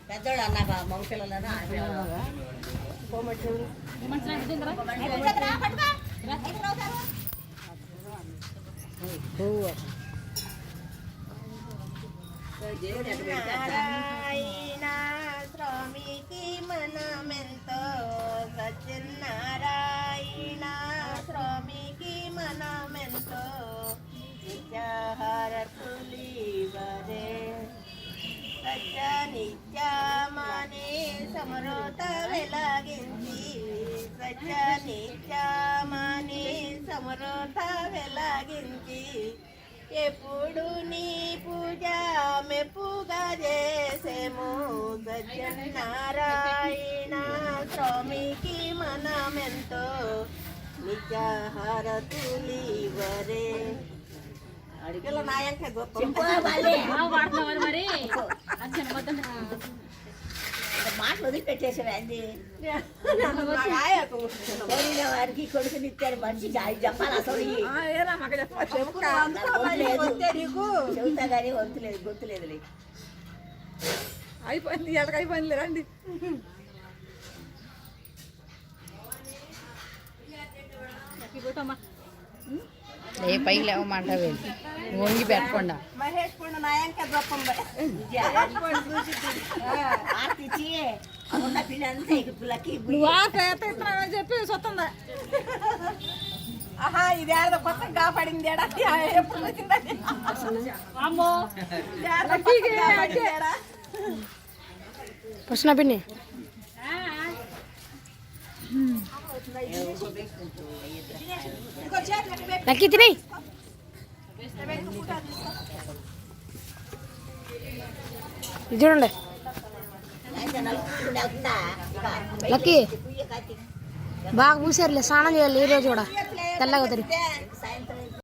పెద్దోళ్ళు అన్నాక మగ పిల్లలను నారాయణ స్వామికి మనమెంతో సత్యనారాయణ స్వామికి మనమెంతో నిత్యాహారతులివరే సత్య నిత్యమనే సమరోత వెలగించి సత్య నిత్యమనే సమరోత వెలగించి ఎప్పుడు నీ పూజ మెప్పుగా చేసేము సత్యనారాయణ స్వామికి మనమెంతో నిత్యాహారతులివరే అడిగల నాయంక గొప్ప మరి మాటలు వదిలిపెట్టేసావు అండి వారికి కొడుకునిచ్చారు మనిషికి అవి చెప్పాలి అసలు చెబుతా కానీ వంతులేదు గుర్తులేదులే అయిపోయింది ఎలాగ అయిపోయింది రండి ఏ పైకి లేవమంటావు వంగి పెట్టకుండా మహేష్ పండు నాయంక గొప్ప చెప్పి సొత్తందా ఆహా ఇది ఏదో కొత్తగా కాపాడింది ఎప్పుడు వచ్చిందండి ప్రశ్న పిన్ని లక్కీ తిని ఇది చూడండి లక్కీ బాగా పూసారులే స్నానం చేయాలి ఈ రోజు కూడా తెల్లగా తిరిగి